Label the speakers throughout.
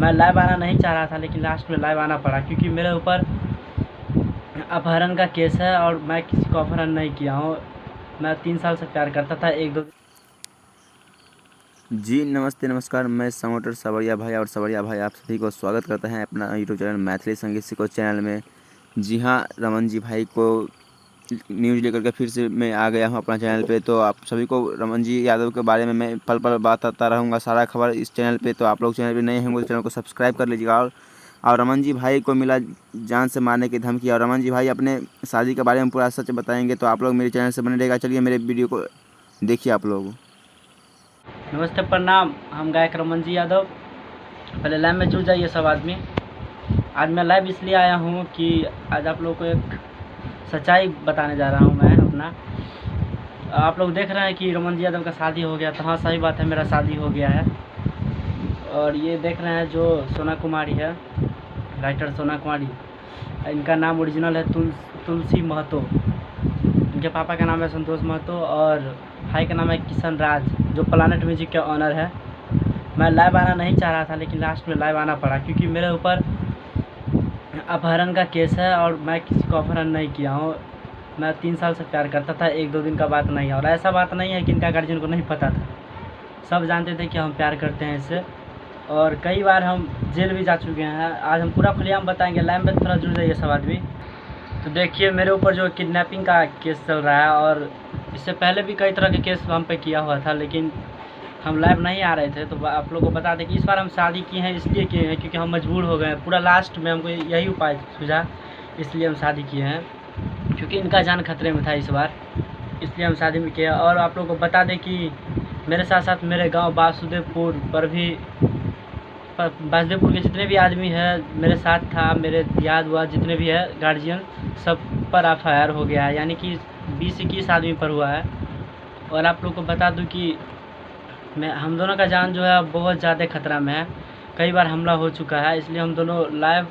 Speaker 1: मैं लाइव आना नहीं चाह रहा था, लेकिन लास्ट में लाइव आना पड़ा क्योंकि मेरे ऊपर अपहरण का केस है और मैं किसी को अपहरण नहीं किया हूँ। मैं 3 साल से प्यार करता था। एक दो
Speaker 2: जी नमस्ते नमस्कार, मैं समोटर सवरिया भाई और सवरिया भाई आप सभी को स्वागत करते हैं अपना यूट्यूब चैनल मैथिली संगीत सीखो चैनल में। जी हाँ, रमन जी भाई को न्यूज़ लेकर के फिर से मैं आ गया हूँ अपना चैनल पे। तो आप सभी को रमन जी यादव के बारे में मैं पल पल बताता रहूँगा, सारा खबर इस चैनल पे। तो आप लोग चैनल पे नए होंगे तो चैनल को सब्सक्राइब कर लीजिएगा। और रमन जी भाई को मिला जान से मारने की धमकी, और रमन जी भाई अपने शादी के बारे में पूरा सच बताएंगे। तो आप लोग मेरे चैनल से बने रहेगा। चलिए मेरे वीडियो को देखिए आप लोग।
Speaker 1: नमस्ते, प्रणाम। हम गायक रमन जी यादव। पहले लाइव में जुड़ जाइए सब आदमी। आज मैं लाइव इसलिए आया हूँ कि आज आप लोगों को एक सच्चाई बताने जा रहा हूँ मैं अपना। आप लोग देख रहे हैं कि रमन जी यादव का शादी हो गया। तो हाँ, सही बात है, मेरा शादी हो गया है। और ये देख रहे हैं जो सोना कुमारी है, राइटर सोना कुमारी, इनका नाम ओरिजिनल है तुलसी महतो। इनके पापा का नाम है संतोष महतो और भाई का नाम है किशन राज, जो प्लानेट म्यूजिक के ऑनर है। मैं लाइव आना नहीं चाह रहा था, लेकिन लास्ट में लाइव आना पड़ा क्योंकि मेरे ऊपर अपहरण का केस है और मैं किसी को अपहरण नहीं किया हूँ। मैं 3 साल से प्यार करता था, एक दो दिन का बात नहीं है। और ऐसा बात नहीं है कि इनका गार्जियन को नहीं पता था, सब जानते थे कि हम प्यार करते हैं इससे। और कई बार हम जेल भी जा चुके हैं। आज हम पूरा खुलेआम बताएंगे। लाइव में थोड़ा जुड़ जाइए सब आदमी। तो देखिए, मेरे ऊपर जो किडनैपिंग का केस चल रहा है, और इससे पहले भी कई तरह के केस हम पे किया हुआ था, लेकिन हम लाइव नहीं आ रहे थे। तो आप लोगों को बता दें कि इस बार हम शादी किए हैं, इसलिए किए हैं क्योंकि हम मजबूर हो गए। पूरा लास्ट में हमको यही उपाय सूझा, इसलिए हम शादी किए हैं, क्योंकि इनका जान खतरे में था इस बार, इसलिए हम शादी में किए। और आप लोगों को बता दें कि मेरे साथ साथ मेरे गांव वासुदेवपुर पर भी, वासुदेवपुर के जितने भी आदमी हैं मेरे साथ था, मेरे याद हुआ जितने भी है गार्जियन, सब पर FIR हो गया है, यानी कि 20-21 आदमी पर हुआ है। और आप लोग को बता दूं कि हम दोनों का जान जो है बहुत ज़्यादा खतरा में है। कई बार हमला हो चुका है, इसलिए हम दोनों लाइव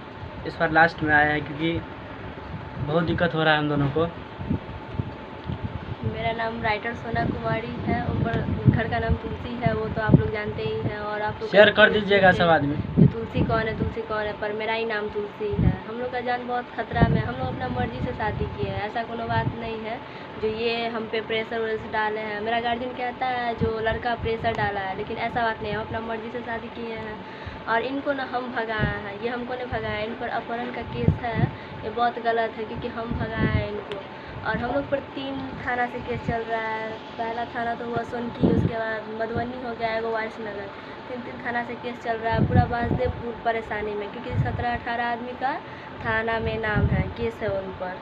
Speaker 1: इस बार लास्ट में आए हैं क्योंकि बहुत दिक्कत हो रहा है हम दोनों को।
Speaker 3: मेरा नाम राइटर सोना कुमारी है, ऊपर घर का नाम तुलसी है, वो तो आप लोग जानते ही हैं। और आप लोग
Speaker 1: शेयर कर दीजिएगा सब आदमी।
Speaker 3: तुलसी कौन है, पर मेरा ही नाम तुलसी है। हम लोग का जान बहुत खतरा में। हम लोग अपना मर्जी से शादी किए हैं, ऐसा कोनो बात नहीं है जो ये हम पे प्रेशर व्रेशर डाले हैं। मेरा गार्जियन कहता है जो लड़का प्रेशर डाला है, लेकिन ऐसा बात नहीं है। हम अपना मर्जी से शादी किए हैं और इनको ना हम भगाए हैं, ये हमको नहीं भगाया। इन पर अपहरण का केस है, ये बहुत गलत है क्योंकि हम भगाए हैं इनको। और हम लोग पर 3 थाना से केस चल रहा है। पहला थाना तो हुआ सोनकी, उसके बाद मधुबनी हो गया, एगो वारिस नगर। 3 थाना से केस चल रहा है। पूरा वासुदेवपुर परेशानी में, क्योंकि 17-18 आदमी का थाना में नाम है, केस है उन पर।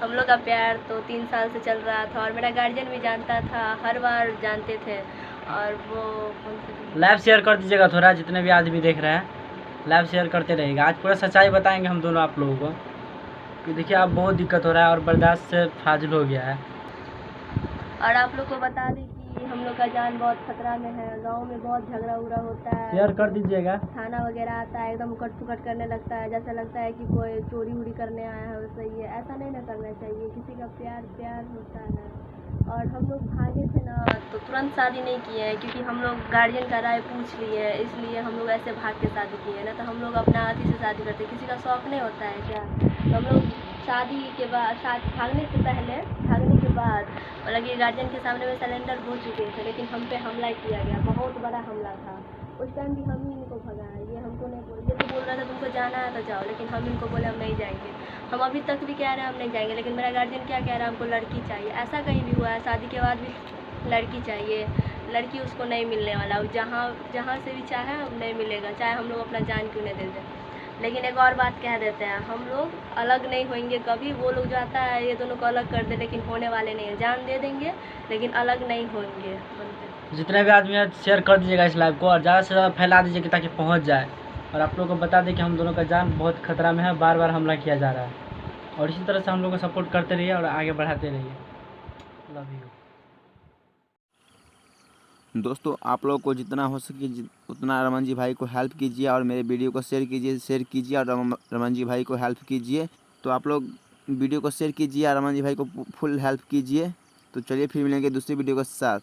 Speaker 3: हम लोग का प्यार तो 3 साल से चल रहा था और मेरा गार्जियन भी जानता था, हर बार जानते थे। और वो
Speaker 1: लाइव शेयर कर दीजिएगा थोड़ा, जितने भी आदमी देख रहे हैं लाइव शेयर करते रहेगा। आज पूरा सच्चाई बताएंगे हम दोनों आप लोगों को कि देखिए आप बहुत दिक्कत हो रहा है और बर्दाश्त से फाजिल हो गया है।
Speaker 3: और आप लोग को बता दें कि हम लोग का जान बहुत खतरा में है। गांव में बहुत झगड़ा उगड़ा होता है,
Speaker 1: शेयर कर दीजिएगा।
Speaker 3: थाना वगैरह आता है, एकदम उकट पुकट करने लगता है, जैसा लगता है कि कोई चोरी उड़ी करने आया है। वैसे ही है, ऐसा नहीं ना करना चाहिए। किसी का प्यार प्यार होता है। और हम लोग भागे थे ना, तो तुरंत शादी नहीं किए हैं क्योंकि हम लोग गार्जियन का राय पूछ लिए, इसलिए हम लोग ऐसे भाग के शादी किए हैं। ना तो हम लोग अपना हाथी से शादी करते। किसी का शौक नहीं होता है क्या? तो हम लोग शादी के बाद, भागने से पहले, भागने के बाद, मतलब कि गार्जियन के सामने में सरेंडर हो चुके थे, लेकिन हम पे हमला किया गया, बहुत बड़ा हमला था। उस टाइम भी हम ही इनको भगाए। ये हमको नहीं बोल, ये तो बोल रहा था तुमको जाना है तो जाओ, लेकिन हम इनको बोले हम नहीं जाएंगे। हम अभी तक भी कह रहे हैं हम नहीं जाएंगे, लेकिन मेरा गार्जियन क्या कह रहा है, हमको लड़की चाहिए। ऐसा कहीं भी हुआ है, शादी के बाद भी लड़की चाहिए। लड़की उसको नहीं मिलने वाला, जहाँ से भी चाहे नहीं मिलेगा, चाहे हम लोग अपना जान क्यों नहीं दे दें। लेकिन एक और बात कह देते हैं, हम लोग अलग नहीं होंगे कभी। वो लोग जो आता है ये दोनों को अलग कर दे, लेकिन होने वाले नहीं है। जान दे देंगे लेकिन अलग नहीं होंगे।
Speaker 1: जितने भी आदमी हैं शेयर कर दीजिएगा इस लाइव को और ज़्यादा से ज़्यादा फैला दीजिए ताकि पहुंच जाए। और आप लोगों को बता दें कि हम दोनों का जान बहुत खतरा में है, बार बार हमला किया जा रहा है। और इसी तरह से हम लोग को सपोर्ट करते रहिए और आगे बढ़ाते रहिए। Love you.
Speaker 2: दोस्तों आप लोग को जितना हो सके उतना रमन जी भाई को हेल्प कीजिए और मेरे वीडियो को शेयर कीजिए और रमन जी भाई को हेल्प कीजिए। तो आप लोग वीडियो को शेयर कीजिए और रमन जी भाई को फुल हेल्प कीजिए। तो चलिए फिर मिलेंगे दूसरी वीडियो के साथ।